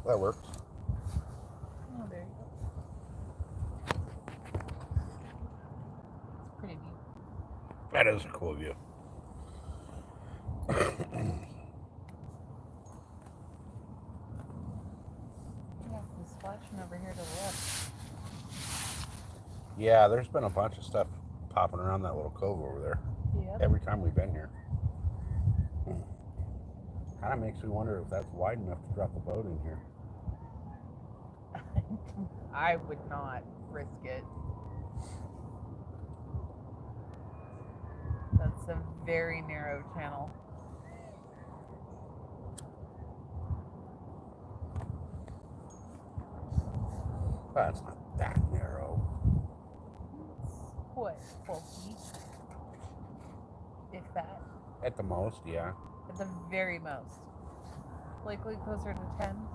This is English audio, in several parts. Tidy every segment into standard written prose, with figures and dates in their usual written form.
That works. Oh, there you go. It's pretty neat. That is a cool view. Yeah, the splashing over here to the left. Yeah, there's been a bunch of stuff popping around that little cove over there. Yep. Every time we've been here. Kind of makes me wonder if that's wide enough to drop a boat in here. I would not risk it. That's a very narrow channel. That's not that narrow. It's what, 12 feet? If that. At the most, yeah. At the very most. Likely closer to 10.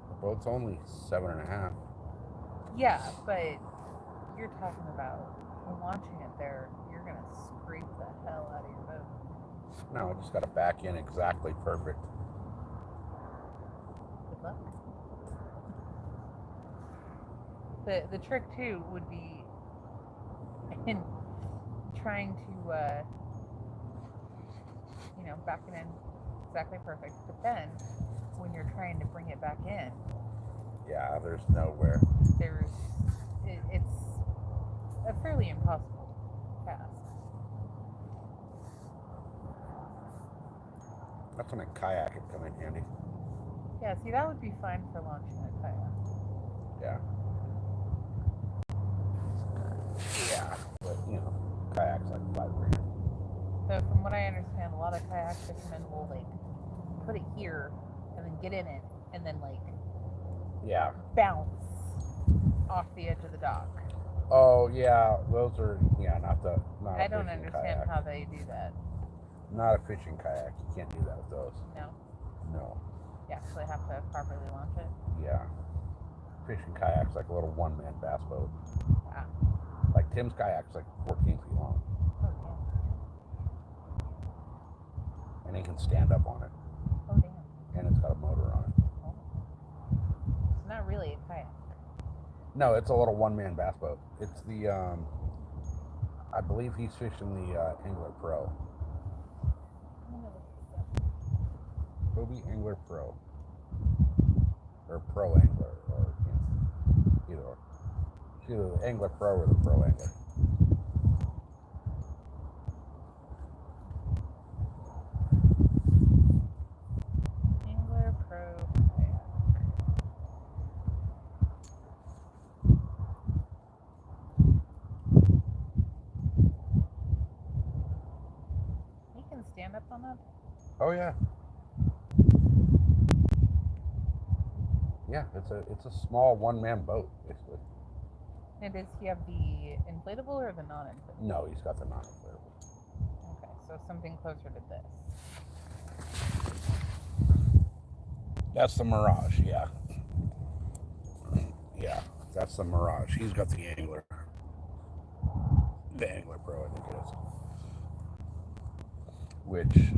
The boat's only 7.5. Yeah, but you're talking about launching it there. You're going to scrape the hell out of your boat. No, I just got to back in exactly perfect. Good luck. The trick too would be in trying to back it in exactly perfect, but then when you're trying to bring it back in, Yeah, there's nowhere. It's a fairly impossible task. That's when a kayak would come in handy. Yeah, see, that would be fine for launching a kayak. Yeah. Yeah, but kayak's like $5,000. So from what I understand, a lot of kayak fishermen will put it here and then get in it and then bounce off the edge of the dock. Oh yeah, those are not I don't understand kayak. how they do that. Not a fishing kayak. You can't do that with those. No. You actually have to properly launch it. Yeah. Fishing kayak's like a little one-man bass boat. Ah. Like Tim's kayak's like 14 feet long. Oh damn. And he can stand up on it. Oh damn. And it's got a motor on it. Oh. It's not really a kayak. No, it's a little one-man bass boat. It's the I believe he's fishing the Angler Pro. It'll be Angler Pro. Or Pro Angler, or either or. It's either the Angler Pro or the Pro Angler. Angler Pro kayak. You can stand up on that? Oh yeah. Yeah, it's a small one-man boat, basically. And does he have the inflatable or the non-inflatable? No, he's got the non-inflatable. Okay, so something closer to this. That's the Mirage, yeah. Yeah, that's the Mirage. He's got the Angler. The Angler Pro, I think it is. Which...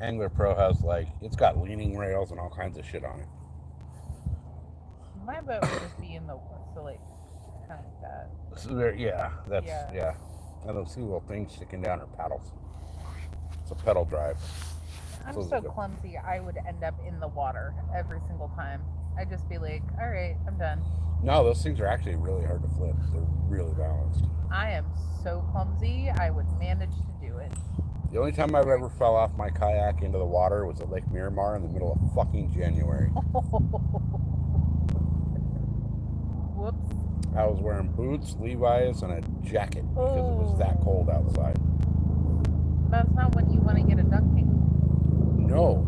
Angler Pro has it's got leaning rails and all kinds of shit on it. My boat would just be in the water, so kind of like that. So there, yeah. And those two little things sticking down are paddles. It's a pedal drive. I'm so clumsy, I would end up in the water every single time. I'd just be like, all right, I'm done. No, those things are actually really hard to flip. They're really balanced. I am so clumsy, I would manage to do it. The only time I've ever fell off my kayak into the water was at Lake Miramar in the middle of fucking January. Whoops. I was wearing boots, Levi's, and a jacket because it was that cold outside. That's not when you want to get a dunking. No.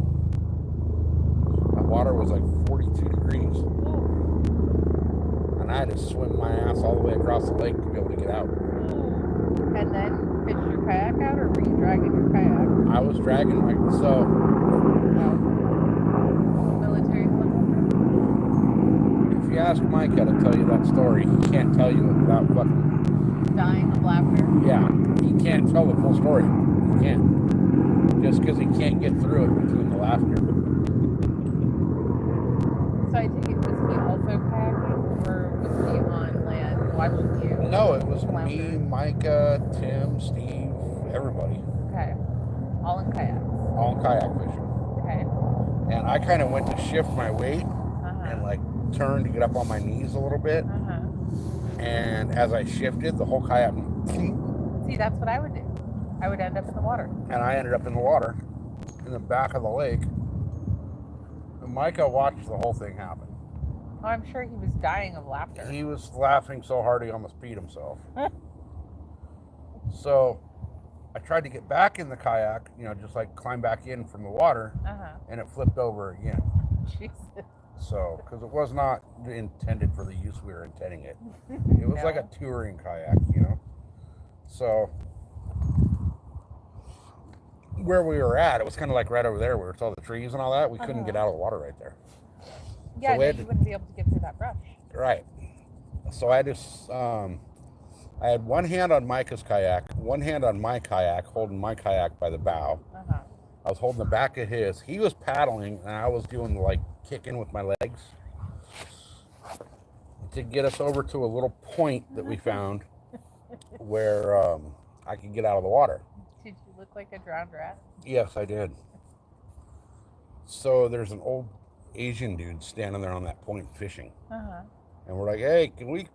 The water was like 42 degrees. Ooh. And I had to swim my ass all the way across the lake to be able to get out. Ooh. And then fish your kayak out, or were you dragging your kayak? I was dragging my... So... Military football. If you ask Mike how to tell you that story, he can't tell you it without fucking... Dying of laughter. Yeah, he can't tell the full story. He can't. Just because he can't get through it between the laughter. So I take it, was he also kayaking, or was he on land watching you? No, it was flounder? me, Micah, Tim, Steve, everybody. Okay. All in kayaks. All kayak fishing. Okay. And I kind of went to shift my weight Uh-huh. and like turn to get up on my knees a little bit. Uh-huh. And as I shifted, the whole kayak. See, that's what I would do. I would end up in the water. And I ended up in the water, in the back of the lake. And Micah watched the whole thing happen. Oh, I'm sure he was dying of laughter. He was laughing so hard he almost peed himself. So I tried to get back in the kayak, just like climb back in from the water, and it flipped over again. Jesus. So, because it was not intended for the use we were intending it. It was like a touring kayak, So, where we were at, it was kind of like right over there where it's all the trees and all that. We couldn't get out of the water right there. Yeah, so no, you wouldn't be able to get through that brush. Right. So I just, I had one hand on Micah's kayak, one hand on my kayak, holding my kayak by the bow. I was holding the back of his. He was paddling, and I was doing like kicking with my legs to get us over to a little point that we found where I could get out of the water. Did you look like a drowned rat? Yes, I did. So there's an old Asian dude standing there on that point fishing. And we're like, hey, can we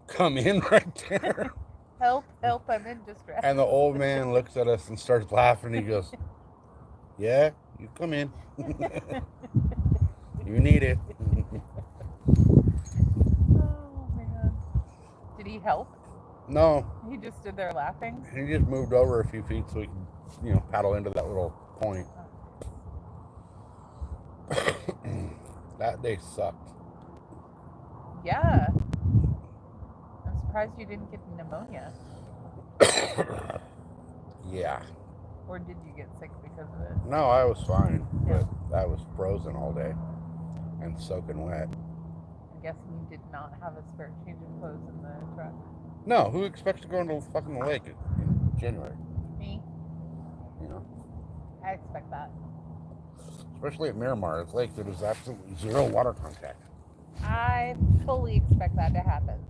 come in right there? Help, I'm in distress. And the old man looks at us and starts laughing. He goes, yeah, you come in. You need it. Oh, man. Did he help? No. He just stood there laughing? He just moved over a few feet so we could, paddle into that little point. That day sucked. Yeah. I'm surprised you didn't get pneumonia. Yeah. Or did you get sick because of it? No, I was fine, but I was frozen all day and soaking wet. I'm guessing you did not have a spare change of clothes in the truck. No, who expects to go into fucking lake in January? Me? I expect that. Especially at Miramar, it's lake that is absolutely zero water contact. I fully expect that to happen.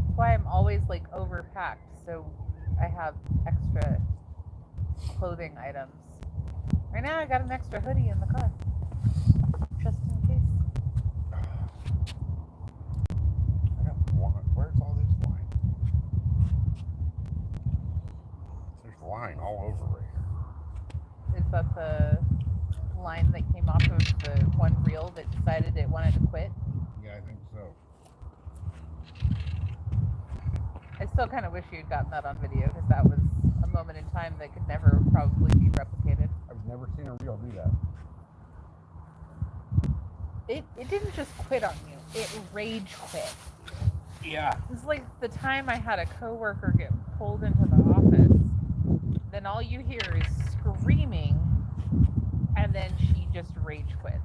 That's why I'm always like overpacked, so I have extra clothing items. Right now I got an extra hoodie in the car, just in case. Where's all this line? There's line all over right here. Is that the line that came off of the one reel that decided it wanted to quit? Yeah, I think so. I still kind of wish you'd gotten that on video, because that was a moment in time that could never probably be replicated. I've never seen a reel do that. It didn't just quit on you. It rage quit. Yeah. It's like the time I had a coworker get pulled into the office. Then all you hear is screaming, and then she just rage quits.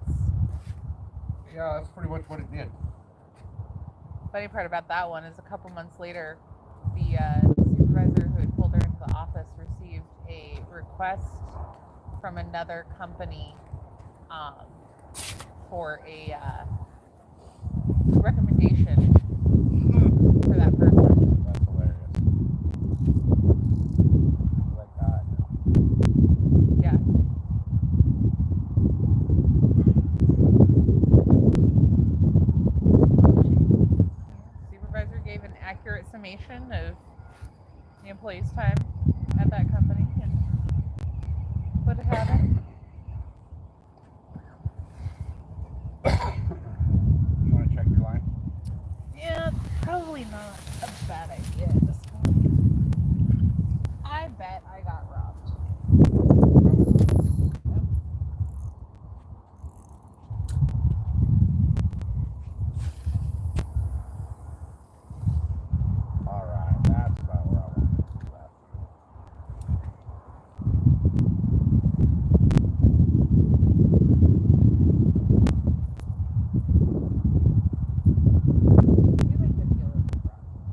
Yeah, that's pretty much what it did. Funny part about that one is a couple months later, the supervisor who had pulled her into the office received a request from another company for a recommendation for that person. That's hilarious. Like that. Yeah. Supervisor gave an accurate summation of the employee's time at that company and what had happened. You want to check your line? Yeah, probably not a bad idea at this point. I bet I got robbed. Alright, that's about where I want to do that. You might get the other robbed.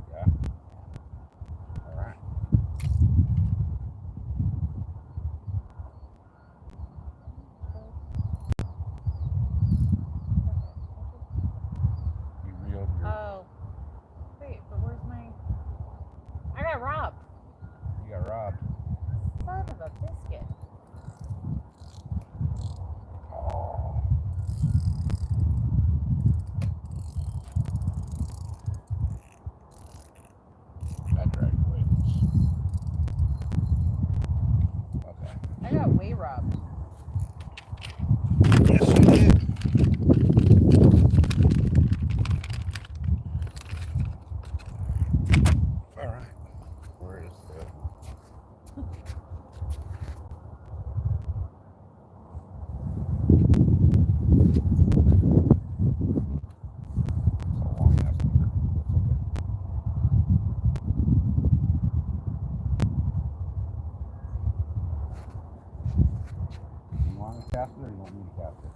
Gotcha.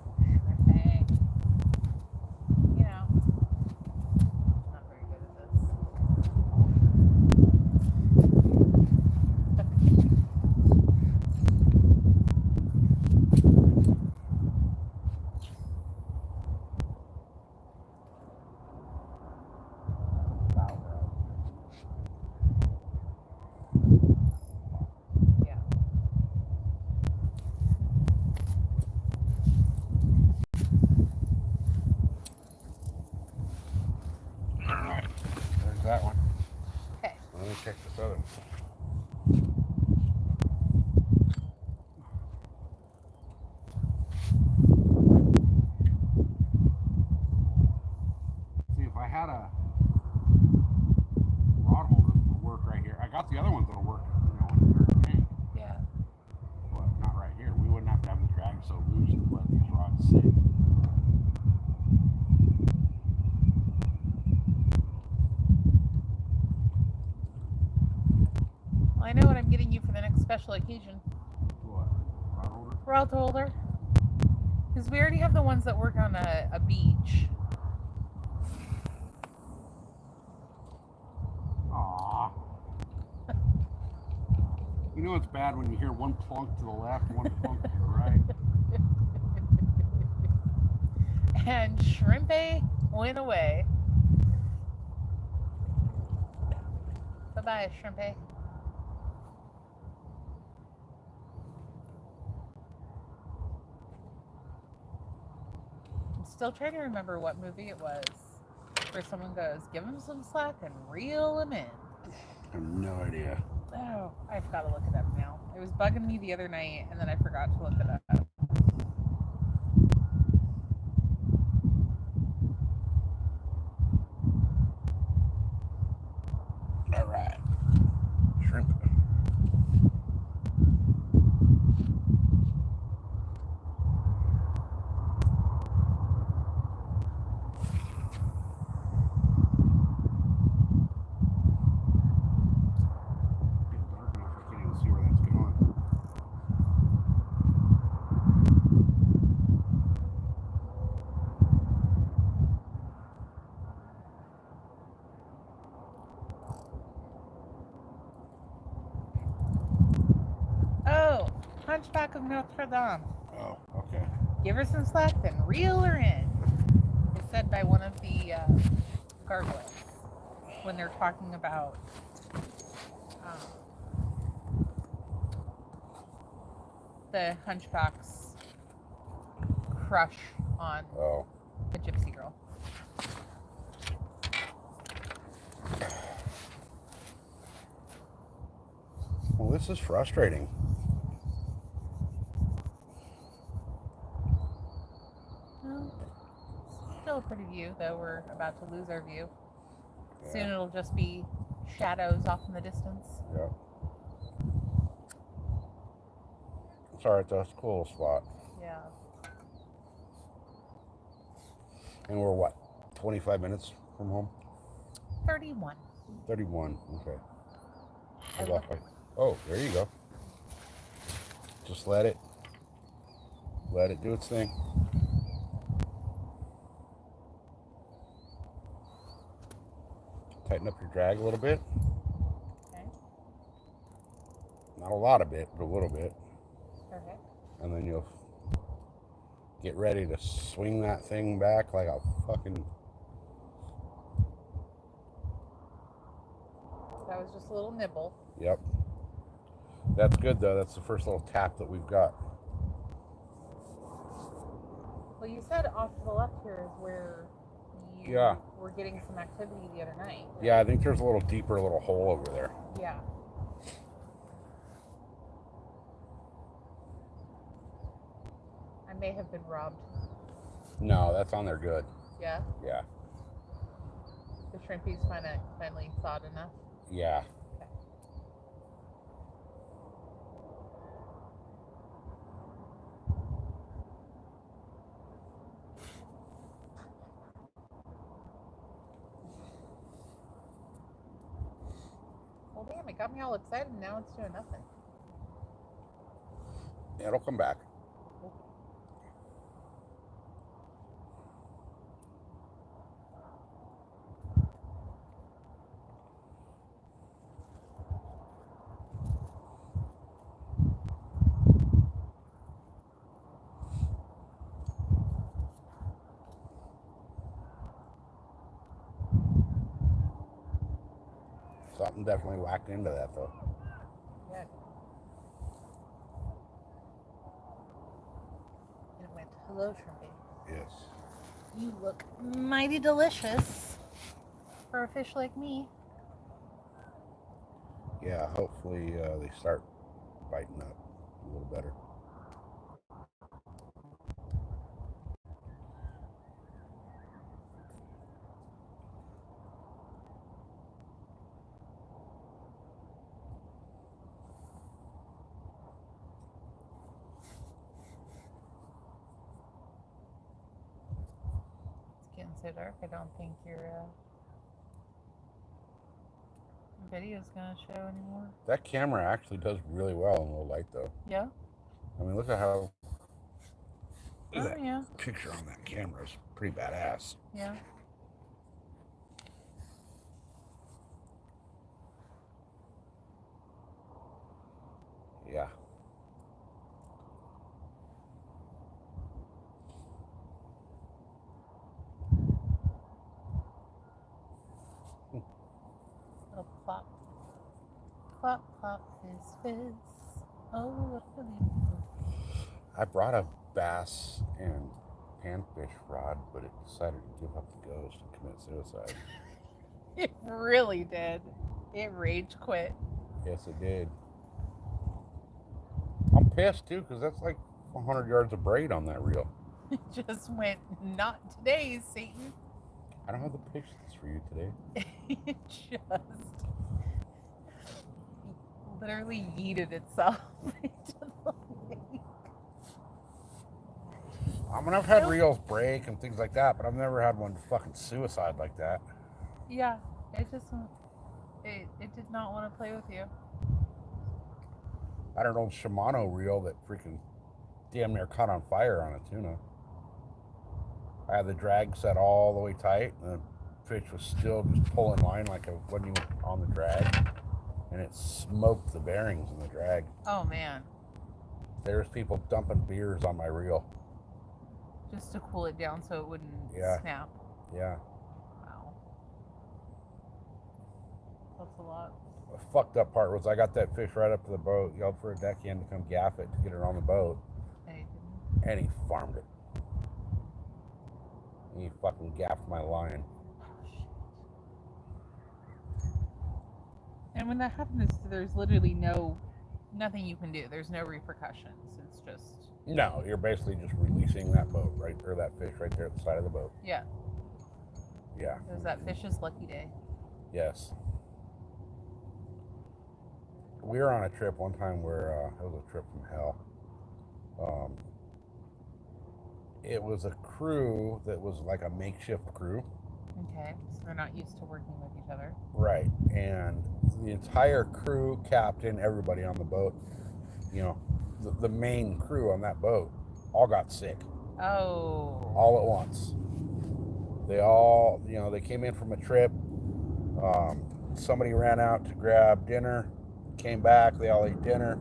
Okay. You know, not very good at this. Yeah. All right. There's that one. Okay. Let me check this other one. See, if I had a rod holder that would work right here. I got the other ones that'll work, in your tank. Yeah. But not right here. We wouldn't have to have the drag so loose and let these rods sit. Well, I know what I'm getting you for the next special occasion. What? Rod holder? Rod holder. Because we already have the ones that work on a beach. Aww. You know it's bad when you hear one plunk to the left, one plunk to the right. And Shrimpy went away. Bye-bye, Shrimpy. I'm still trying to remember what movie it was where someone goes, give him some slack and reel him in. I have no idea. Oh, I've got to look it up now. It was bugging me the other night, and then I forgot to look it up. All right. Shrimp. It's dark enough I can't even see where that's going. Oh, Hunchback of Notre Dame. Oh, okay. Give her some slack, then reel her in. It's said by one of the gargoyles when they're talking about the Hunchback's crush on a gypsy girl. Well, this is frustrating. Well, still a pretty view, though we're about to lose our view. Yeah. Soon it'll just be shadows off in the distance. Yeah. It's alright though, it's a cool little spot. Yeah. And we're what? 25 minutes from home? 31. 31, okay. Oh, there you go. Just let it do its thing. Tighten up your drag a little bit. Okay. Not a lot of it, but a little bit. Perfect. And then you'll get ready to swing that thing back like a fucking... That was just a little nibble. Yep. That's good though. That's the first little tap that we've got. Well, you said off to the left here is where you were getting some activity the other night. Right? Yeah, I think there's a little deeper little hole over there. Yeah. I may have been robbed. No, that's on there good. Yeah? Yeah. The shrimpies finally thawed enough? Yeah. Okay. Well, damn, it got me all excited, and now it's doing nothing. It'll come back. Something definitely whacked into that though. Good. It went, hello, shrimpy. Yes. You look mighty delicious for a fish like me. Yeah, hopefully they start biting up a little better. It's getting so dark, I don't think your video's gonna show anymore. That camera actually does really well in low light though. Yeah? I mean, look at how Oh, that yeah. picture on that camera is pretty badass. Yeah. Yeah. Oh, plop. Plop, plop, fizz, fizz. Oh, what a relief. I brought a bass and panfish rod, but it decided to give up the ghost and commit suicide. It really did. It rage quit. Yes, it did. I'm pissed too because that's like 100 yards of braid on that reel. It just went, not today, Satan. I don't have the patience for you today. It just literally yeeted itself into the lake. I mean, I've had reels break and things like that, but I've never had one fucking suicide like that. Yeah, it just, it did not want to play with you. I had an old Shimano reel that freaking damn near caught on fire on a tuna. I had the drag set all the way tight, and the fish was still just pulling line like it wasn't even on the drag, and it smoked the bearings in the drag. Oh, man. There's people dumping beers on my reel. Just to cool it down so it wouldn't snap. Yeah. Wow. That's a lot. The fucked up part was I got that fish right up to the boat, yelled for a deckhand to come gaff it to get her on the boat, and he farmed it. He fucking gaffed my line. Oh, shit. And when that happens, there's literally nothing you can do. There's no repercussions. It's just... No, you're basically just releasing that boat, right, or that fish right there at the side of the boat. Yeah. Yeah. It was that fish's lucky day. Yes. We were on a trip one time where it was a trip from hell. It was a crew that was like a makeshift crew. Okay, so they're not used to working with each other. Right, and the entire crew, captain, everybody on the boat, you know, the main crew on that boat, all got sick. Oh. All at once. They all, you know, they came in from a trip. Somebody ran out to grab dinner, came back, they all ate dinner,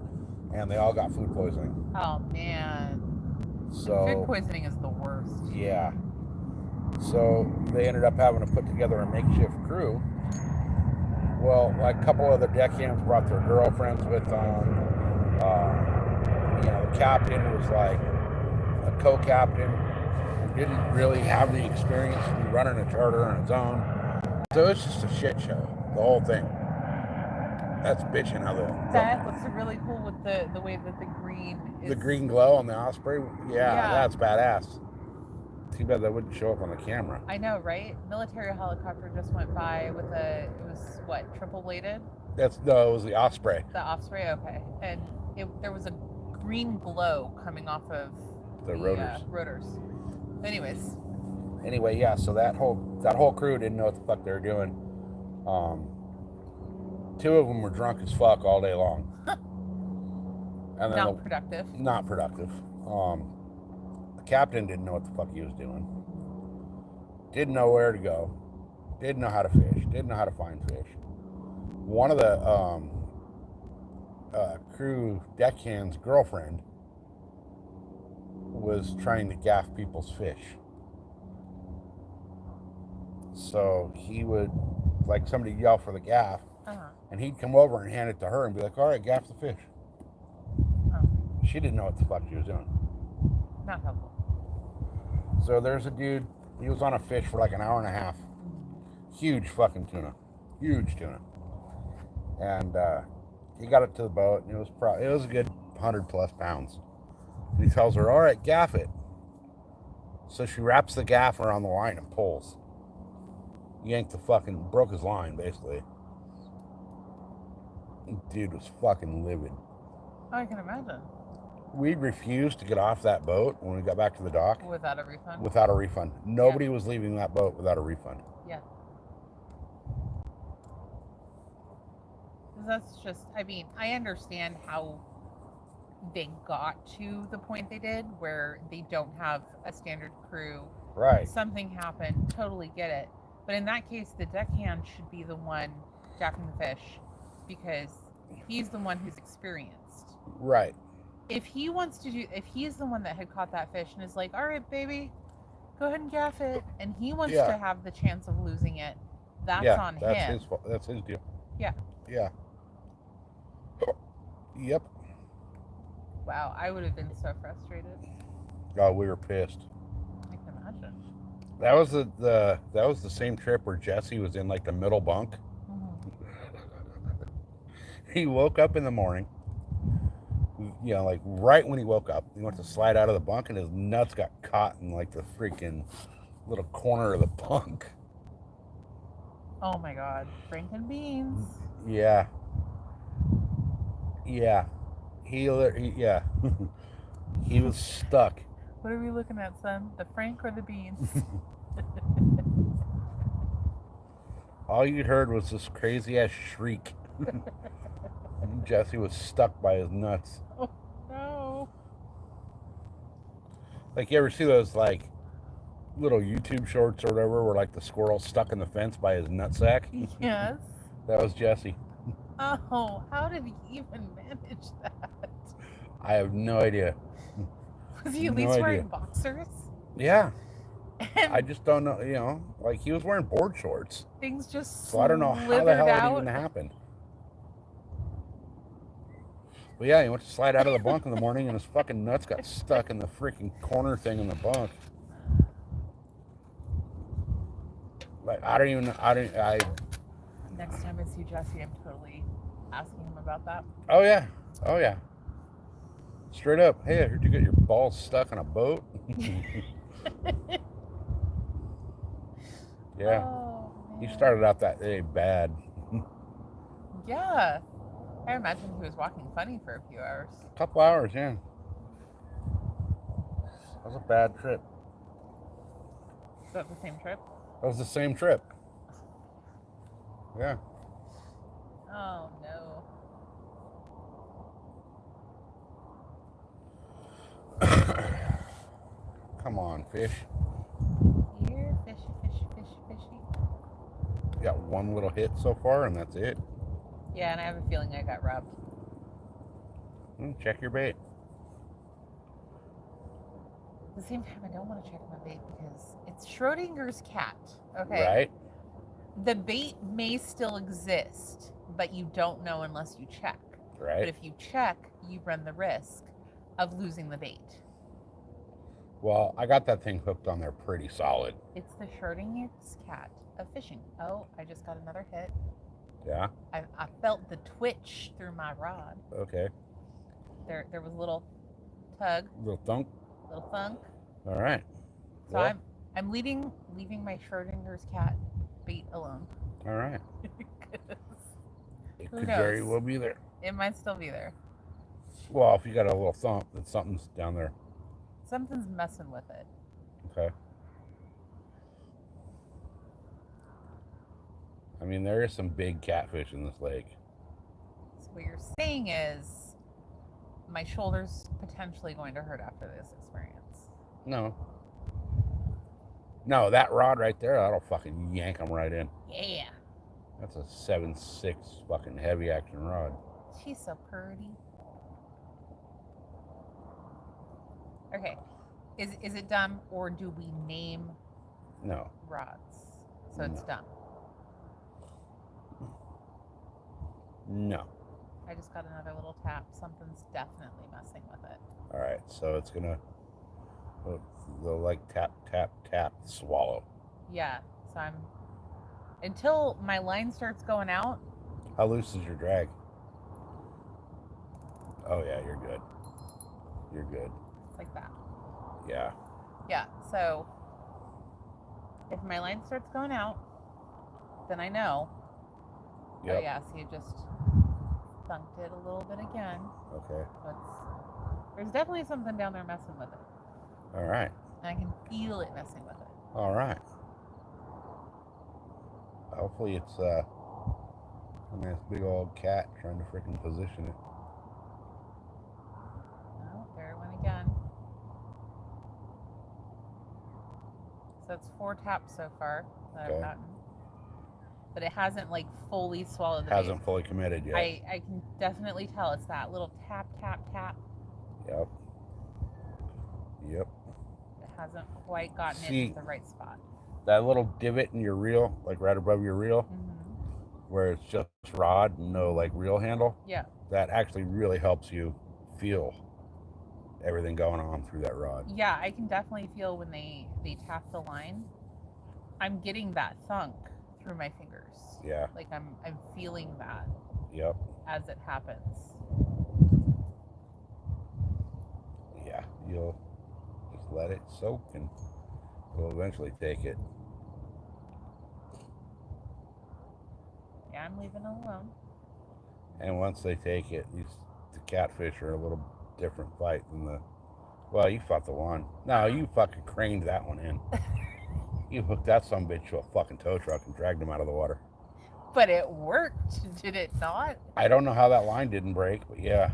and they all got food poisoning. Oh, man. So food poisoning is the worst. Yeah. So they ended up having to put together a makeshift crew. Well, like a couple other deckhands brought their girlfriends with them. You know, the captain was like a co-captain who didn't really have the experience to be running a charter on his own. So it's just a shit show, the whole thing. That's bitching how that looks really cool with the way that the green is... The green glow on the Osprey? Yeah, that's badass. Too bad that wouldn't show up on the camera. I know, right? Military helicopter just went by with it was what, triple bladed? No, it was the Osprey. The Osprey, okay. And there was a green glow coming off of the rotors. Rotors. Anyway, yeah, so that whole crew didn't know what the fuck they were doing. Two of them were drunk as fuck all day long. And then Not productive. The captain didn't know what the fuck he was doing. Didn't know where to go. Didn't know how to fish. Didn't know how to find fish. One of the crew deckhand's girlfriend was trying to gaff people's fish. So he would, like, somebody yell for the gaff, And he'd come over and hand it to her and be like, all right, gaff the fish. She didn't know what the fuck she was doing. Not helpful. So there's a dude, he was on a fish for like an hour and a half. Huge fucking tuna. Huge tuna. And he got it to the boat, and it was a good 100 plus pounds. And he tells her, all right, gaff it. So she wraps the gaff around the line and pulls. Broke his line, basically. Dude was fucking livid. Oh, I can imagine. We refused to get off that boat when we got back to the dock. Without a refund? Without a refund. Nobody was leaving that boat without a refund. Yeah. That's just, I mean, I understand how they got to the point they did where they don't have a standard crew. Right. Something happened. Totally get it. But in that case, the deckhand should be the one gaffing the fish because he's the one who's experienced. Right. If he's the one that had caught that fish and is like, all right, baby, go ahead and gaff it, and he wants to have the chance of losing it, that's on him. That's his deal. Yeah. Yeah. Yep. Wow, I would have been so frustrated. Oh, we were pissed. I can imagine. That was the same trip where Jesse was in like the middle bunk. He woke up in the morning. Like right when he woke up, he went to slide out of the bunk and his nuts got caught in like the freaking little corner of the bunk. Oh my God, Franken beans. Yeah. Yeah. He was stuck. What are we looking at, son? The Frank or the beans? All you heard was this crazy ass shriek. Jesse was stuck by his nuts. Oh no. Like, you ever see those like little YouTube shorts or whatever where like the squirrel's stuck in the fence by his nutsack? Yes. That was Jesse. Oh, how did he even manage that? I have no idea. Was he at least wearing boxers? Yeah. And I just don't know, like he was wearing board shorts. Things just so I don't know how the hell it even happened. But yeah, he went to slide out of the bunk in the morning and his fucking nuts got stuck in the freaking corner thing in the bunk. Like, Next time I see Jesse, I'm totally asking him about that. Oh yeah. Straight up, hey, I heard you get your balls stuck in a boat. Yeah. Oh, he started out that day bad. Yeah. I imagine he was walking funny for a few hours. A couple hours, yeah. That was a bad trip. Is that the same trip? That was the same trip. Yeah. Oh, no. Come on, fish. Here, fishy, fishy, fishy, fishy. Got one little hit so far, and that's it. Yeah, and I have a feeling I got robbed. Check your bait. At the same time, I don't want to check my bait because it's Schrodinger's cat, okay? Right. The bait may still exist, but you don't know unless you check. Right. But if you check, you run the risk of losing the bait. Well, I got that thing hooked on there pretty solid. It's the Schrodinger's cat of fishing. Oh, I just got another hit. Yeah? I felt the twitch through my rod. Okay. There was a little tug. Little thunk? Little thunk. All right. So well, I'm leaving my Schrodinger's cat bait alone. All right. It could knows? very well be there. It might still be there. Well, if you got a little thump, then something's down there. Something's messing with it. Okay. I mean, there is some big catfish in this lake. So what you're saying is my shoulder's potentially going to hurt after this experience. No, that rod right there, that'll fucking yank them right in. Yeah. That's a 7.6 fucking heavy action rod. She's so pretty. Okay. Is it dumb or do we name No. rods? So it's dumb. No. I just got another little tap. Something's definitely messing with it. All right, so it's gonna they'll like tap, tap, tap, swallow. Yeah, so I'm until my line starts going out. How loose is your drag? Oh yeah, you're good. You're good. It's like that. Yeah. Yeah, so if my line starts going out, then I know. Yep. Oh yeah, see, it just thunked it a little bit again. Okay. There's definitely something down there messing with it. All right. And I can feel it messing with it. All right. Hopefully it's a nice big old cat trying to freaking position it. Oh, there it went again. So it's 4 taps so far that I've gotten. But it hasn't like fully swallowed the bait. Hasn't fully committed yet. I can definitely tell it's that little tap, tap, tap. Yep. Yep. It hasn't quite gotten into the right spot. That little divot in your reel, like right above your reel, where it's just rod, no like reel handle. Yeah. That actually really helps you feel everything going on through that rod. Yeah, I can definitely feel when they tap the line. I'm getting that thunk through my fingers. Yeah. Like I'm feeling that. Yep. As it happens. Yeah, you'll just let it soak and we'll eventually take it. Yeah, I'm leaving it alone. And once they take it, the catfish are a little different fight than well, you fought the one. No, you fucking craned that one in. You hooked that sumbitch to a fucking tow truck and dragged him out of the water. But it worked, did it not? I don't know how that line didn't break, but yeah.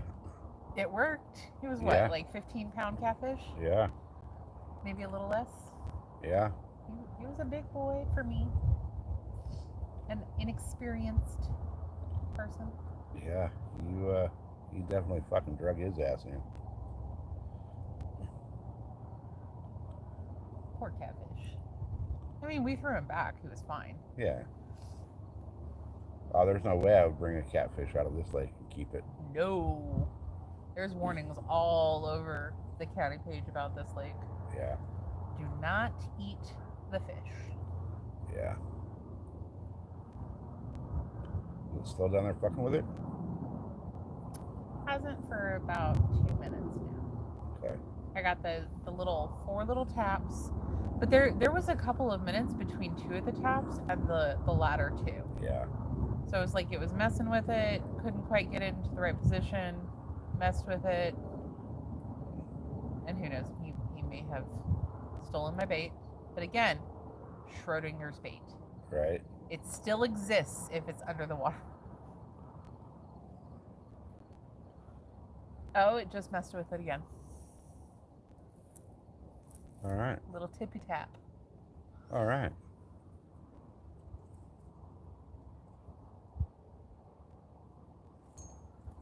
It worked. It was what, like 15-pound catfish? Yeah. Maybe a little less? Yeah. He was a big boy for me. An inexperienced person. Yeah, you definitely fucking drug his ass in. Poor catfish. I mean, we threw him back. He was fine. Yeah. Oh, there's no way I would bring a catfish out of this lake and keep it. No. There's warnings all over the county page about this lake. Yeah. Do not eat the fish. Yeah. It's still down there fucking with it? Hasn't for about 2 minutes now. Okay. I got the 4 little taps. But there was a couple of minutes between 2 of the taps and the latter 2. Yeah. So it was like it was messing with it, couldn't quite get it into the right position, messed with it. And who knows, he may have stolen my bait. But again, Schrodinger's bait. Right. It still exists if it's under the water. Oh, it just messed with it again. All right. Little tippy tap. All right.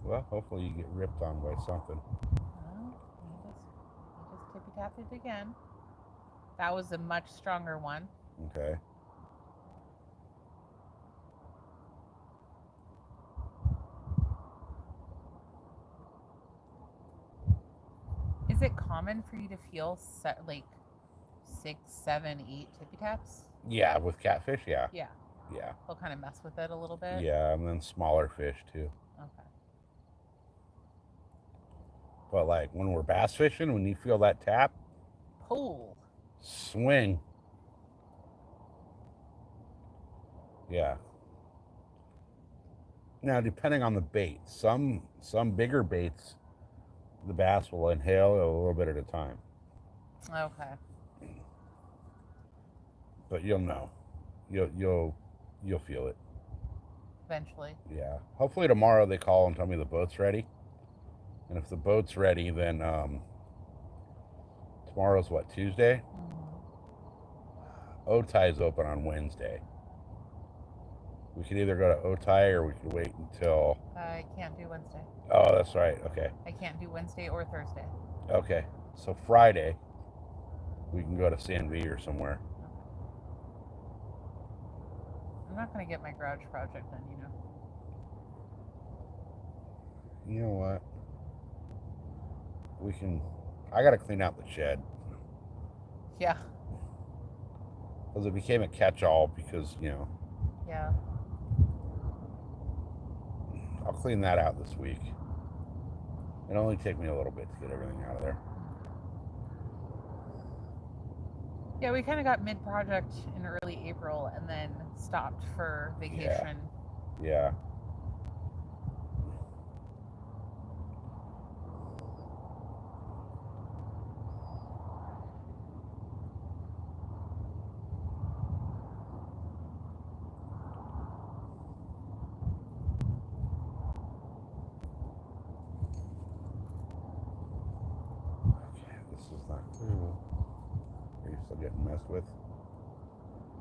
Well, hopefully you get ripped on by something. Oh, he just tippy tapped it again. That was a much stronger one. Okay. Is it common for you to feel like 6, 7, 8 tippy taps? Yeah, with catfish, yeah. Yeah. Yeah. They'll kind of mess with it a little bit. Yeah, and then smaller fish too. Okay. But like when we're bass fishing, when you feel that tap, pull, swing. Yeah. Now, depending on the bait, some bigger baits, the bass will inhale a little bit at a time. Okay. But you'll know. You'll feel it. Eventually. Yeah. Hopefully tomorrow they call and tell me the boat's ready. And if the boat's ready, then tomorrow's what, Tuesday? Mm-hmm. Otai's open on Wednesday. We could either go to Otai or we could wait until... I can't do Wednesday. Oh, that's right. Okay. I can't do Wednesday or Thursday. Okay. So Friday, we can go to San V or somewhere. I'm not going to get my garage project done, you know. You know what? I gotta clean out the shed. Yeah. Because it became a catch-all because, Yeah. I'll clean that out this week. It'll only take me a little bit to get everything out of there. Yeah, we kind of got mid-project in early April and then stopped for vacation. Yeah. This is not cool. Are you still getting messed with?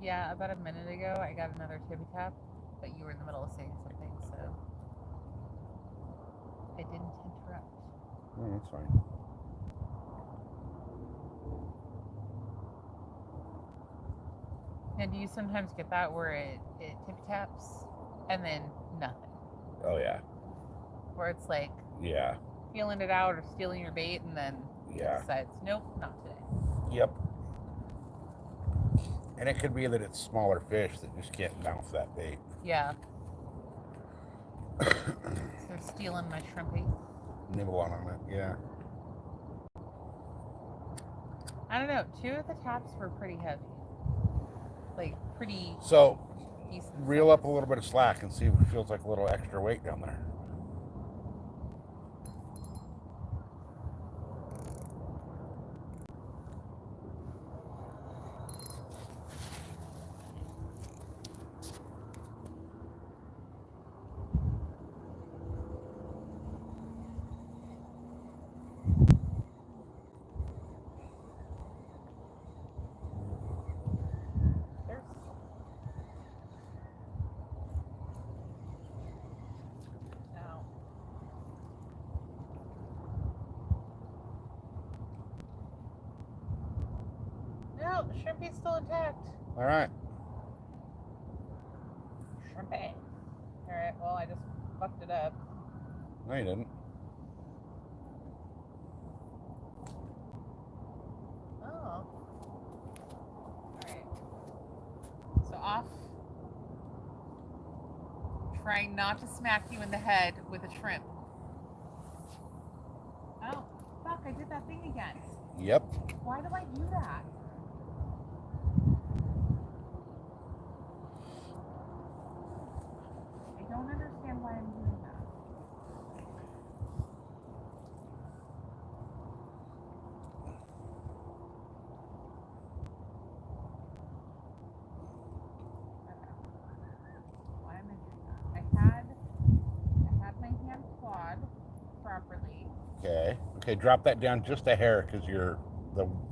Yeah, about a minute ago, I got another tippy tap, but you were in the middle of saying something, so I didn't interrupt. No, that's fine. And do you sometimes get that where it tippy taps and then nothing? Oh, yeah. Where it's like Yeah. feeling it out or stealing your bait and then it decides, nope, not today. Yep. And it could be that it's smaller fish that just can't bounce that bait. Yeah. So they're stealing my shrimpy. Nibble on it, yeah. I don't know. 2 of the taps were pretty heavy. Like, pretty So, decent. reel up a little bit of slack and see if it feels like a little extra weight down there. No, the shrimpy's still intact. All right. Shrimpy. All right, well, I just fucked it up. No, you didn't. Oh. All right. So off. Trying not to smack you in the head with a shrimp. Oh, fuck, I did that thing again. Yep. Why do I do that? I don't understand why I'm doing that. Why am I doing that? I had my hand clawed properly. Okay, drop that down just a hair because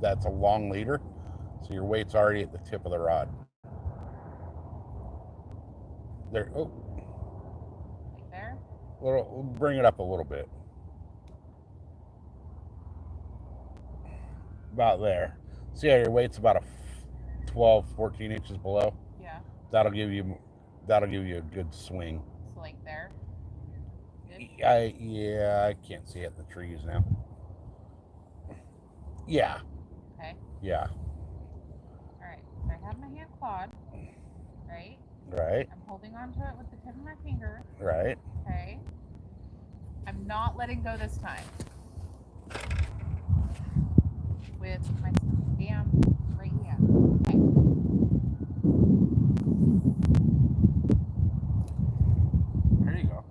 that's a long leader, so your weight's already at the tip of the rod. There. Oh. Right there? We'll bring it up a little bit. About there. See how your weight's about a 12, 14 inches below? Yeah. That'll give you a good swing. So like there? Good? I can't see it in the trees now. Yeah. Okay. Yeah. Alright, so I have my hand clawed, right? Right. I'm holding onto it with the tip of my finger. Right. Okay. I'm not letting go this time. With my damn right hand. Okay. There you go.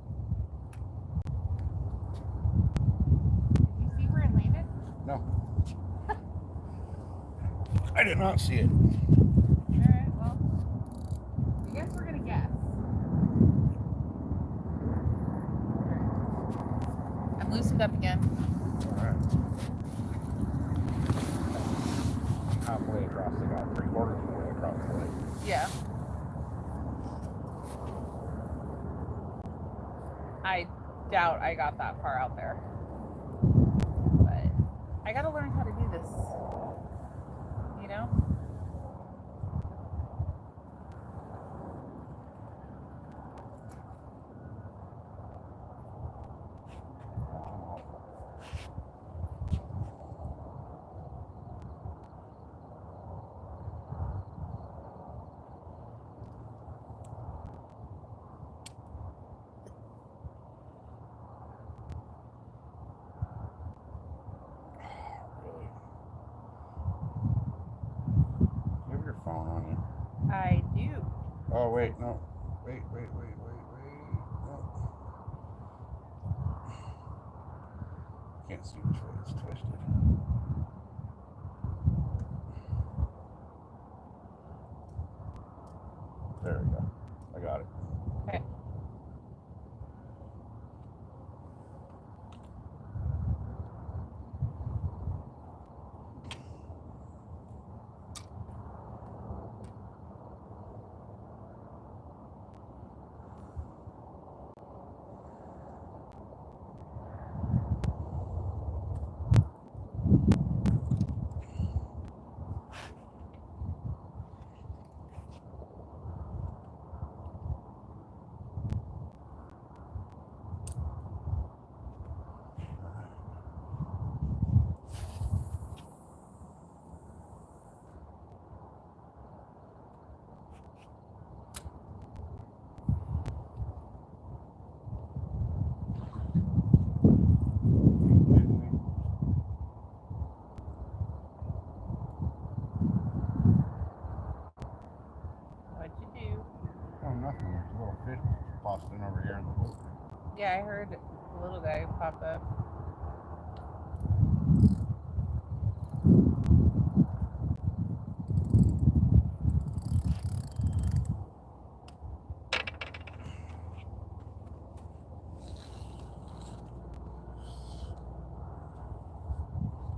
Did you see where it landed? No. I did not see it. Alright, well, I guess we're gonna guess. I'm loosened up again. Alright. Halfway across the got 3/4 of the way across the lake. Yeah. I doubt I got that far out there. But I gotta learn how to do this. You know? Oh, wait, no. Wait. No. Can't see which way it's twisted. There we go. I got it. Okay. What'd you do? Oh, nothing. There's a little fish popped in over here in the boat. Yeah, I heard the little guy pop up.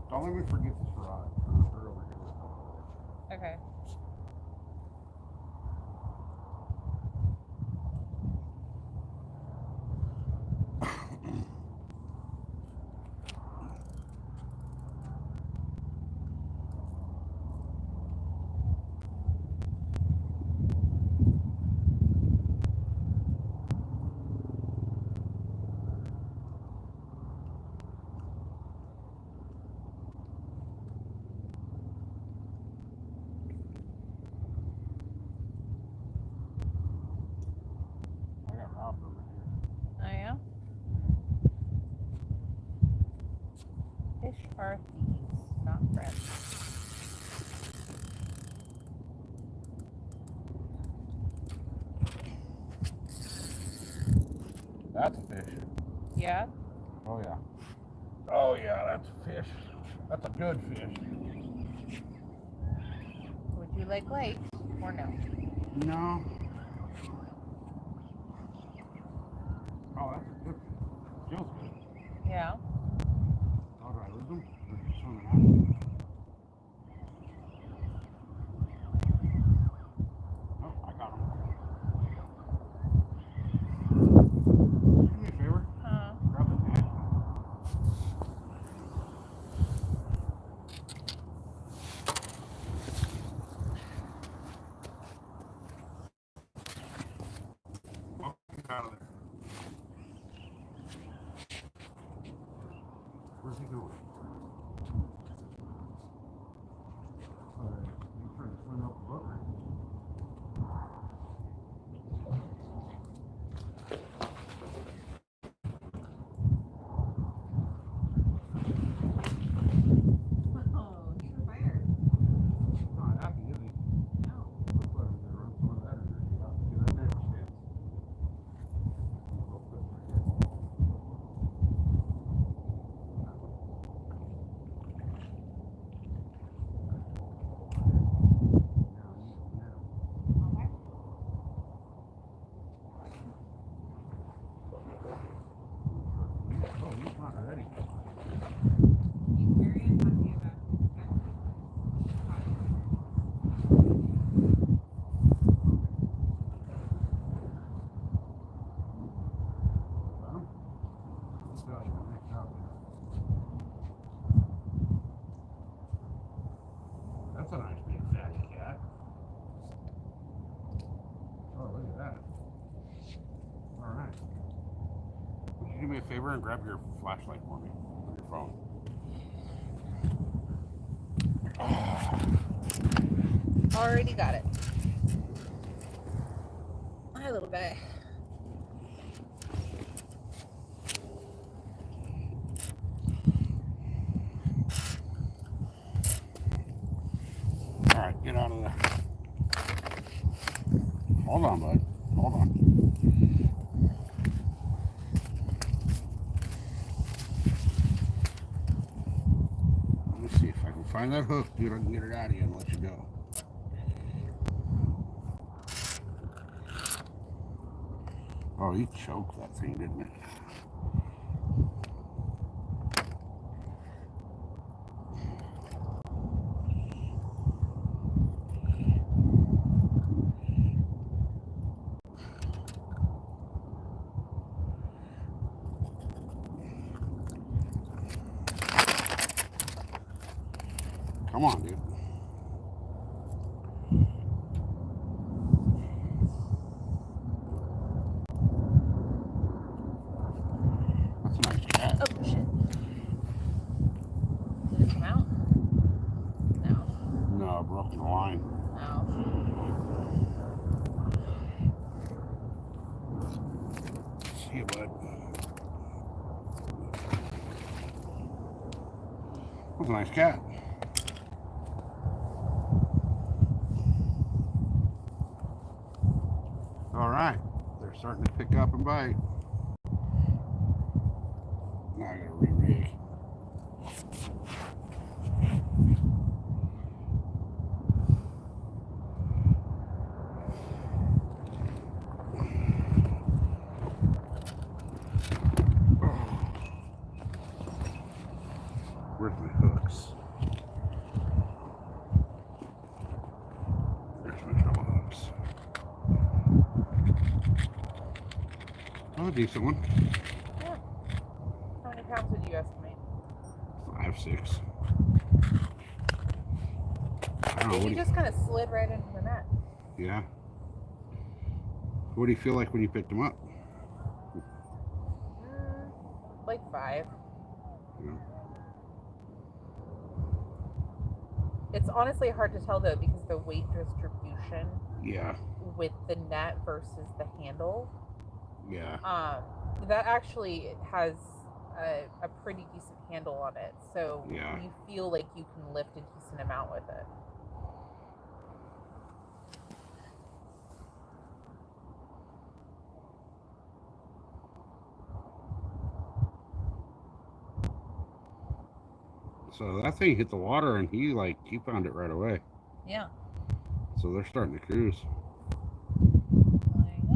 Don't let me forget this rod. They're over here. Okay. I got robbed over here. Oh, yeah? Fish are thieves, not friends. That's a fish. Yeah? Oh, yeah. Oh, yeah, that's a fish. That's a good fish. Would you like light or no? No. Oh, that's a good fish. Feels good. Yeah. How do I lose them? Or just swimming out? Oh, I got them. Do me a favor. Huh? Grab the net. Out of there. Where's he going? He's trying to swim up the boat, right? Oh, he's a fire. Not happy, is he? No. Looks like he's gonna run some of that energy out. See that next chance. Okay. Oh, he's not ready. He's very unhappy about That's a nice big fatty cat. Oh, look at that. All right. Would you do me a favor and grab your flashlight for me on your phone? Already got it. Hi, little guy. All right, get out of there. Hold on, Find that hook, dude. I can get it out of you and let you go. Oh, he choked that thing, didn't it? Come on, dude. That's a nice cat. Oh, shit. Did it come out? No. No, I broke the line. No. See you, bud. That's a nice cat. All right, they're starting to pick up and bite. Now I gotta re-rig. Where's my hooks? There's my treble hooks. Oh, a decent one. Yeah. How many pounds would you estimate? 5, 6. I don't know. You just kind of slid right into the net. Yeah. What do you feel like when you picked them up? Like 5. Yeah. It's honestly hard to tell though because the weight distribution Yeah. with the net versus the handle. Yeah. That actually has a pretty decent handle on it, so Yeah. you feel like you can lift a decent amount with it. So that thing hit the water and he found it right away. Yeah. So they're starting to cruise. There you go.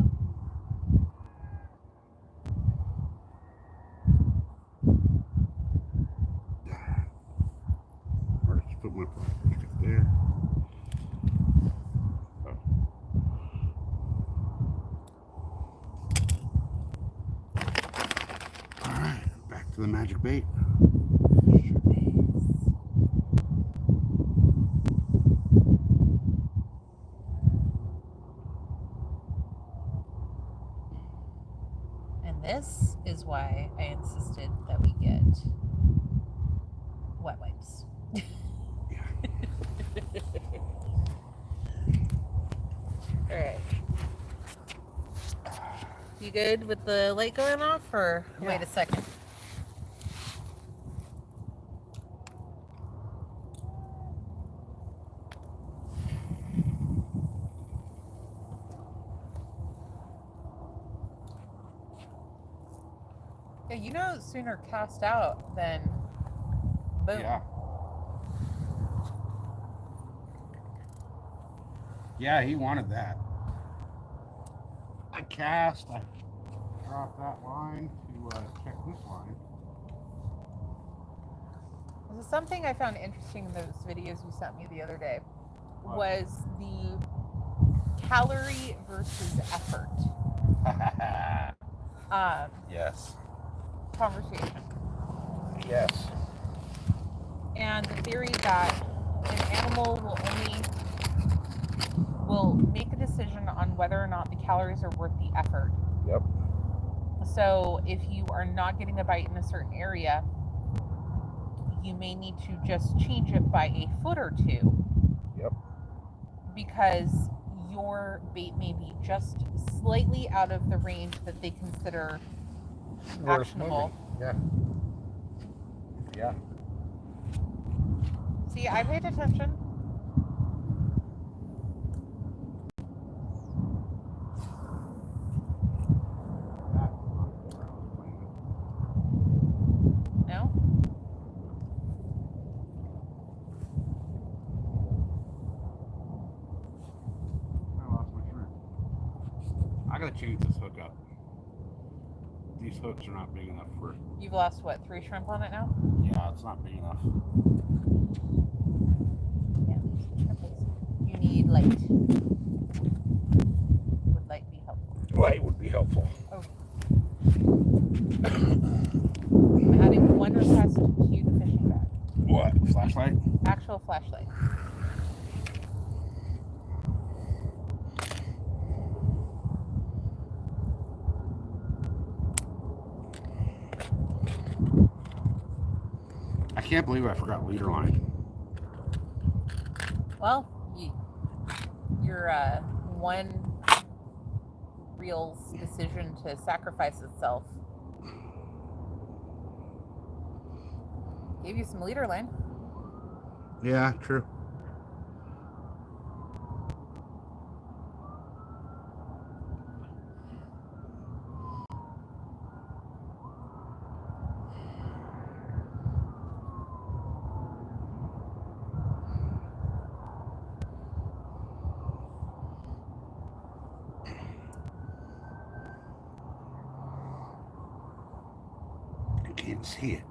Where'd you put my plastic there? Oh. All right, back to the magic bait. And this is why I insisted that we get wet wipes. All right. You good with the light going off, or wait a second? Yeah, you know, sooner cast out than boom. Yeah. Yeah, he wanted that. I cast, I dropped that line to check this line. This is something I found interesting in those videos you sent me the other day. What? Was the calorie versus effort Yes. conversation. Yes. And the theory that an animal will make a decision on whether or not the calories are worth the effort. Yep. So if you are not getting a bite in a certain area, you may need to just change it by a foot or two. Yep. Because your bait may be just slightly out of the range that they consider actionable. Yeah. Yeah. See, I paid attention. No? change this hook up. These hooks are not big enough for. You've lost what, 3 shrimp on it now? Yeah, it's not big enough. Yeah, shrimp is. You need light. Would light be helpful? Light would be helpful. Oh. I'm adding 1 request to the fishing bag. What? Flashlight? Actual flashlight. I can't believe I forgot leader line. Well, your one reel's decision to sacrifice itself gave you some leader line. Yeah, true. I can't see it.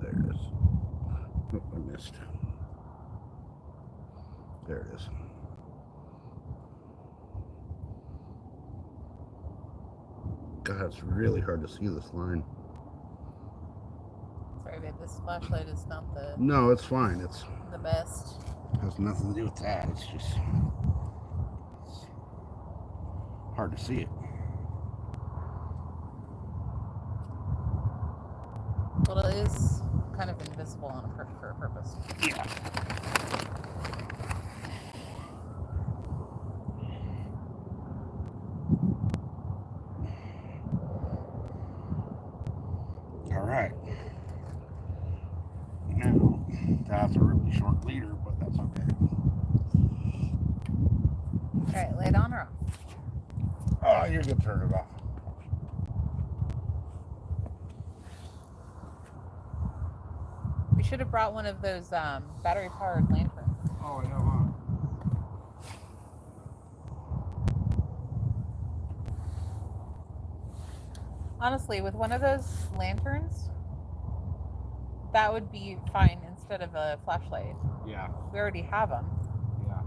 There it is. Oh, I missed. There it is. God, it's really hard to see this line. Sorry, babe, this flashlight is not No, it's fine. It's the best. has nothing to do with that. It's just hard to see it. Well, it is kind of invisible on for a purpose. Yeah. All right. Now, that's a really short leader, but that's okay. All right, lay it on or off? Oh, you're good. Turn it off. We should have brought one of those battery-powered lanterns. Oh, yeah, huh? Honestly, with one of those lanterns, that would be fine instead of a flashlight. Yeah. We already have them. Yeah.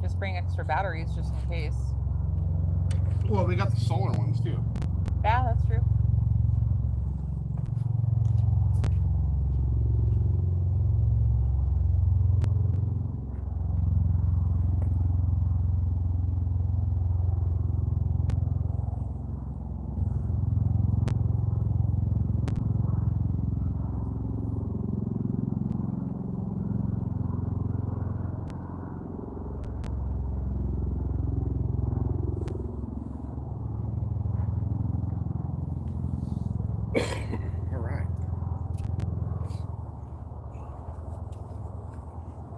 Just bring extra batteries just in case. Well, we got the solar ones too. Yeah, that's true. All right.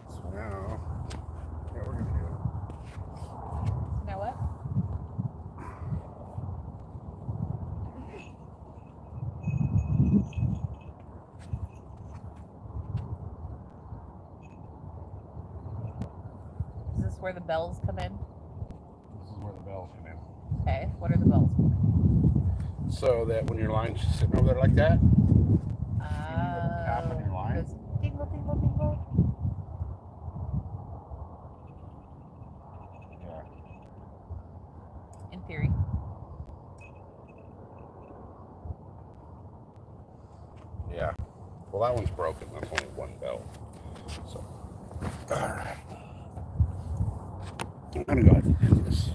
So now, yeah, we're gonna do Now what? Is this where the bells come in? This is where the bells come in. Okay, what are the bells for? So that when your line's just sitting over there like that, tap on your line. Goes dingle, dingle, dingle. Yeah. In theory. Yeah. Well, that one's broken. That's only one bell. So, all right. I'm gonna go ahead and do this.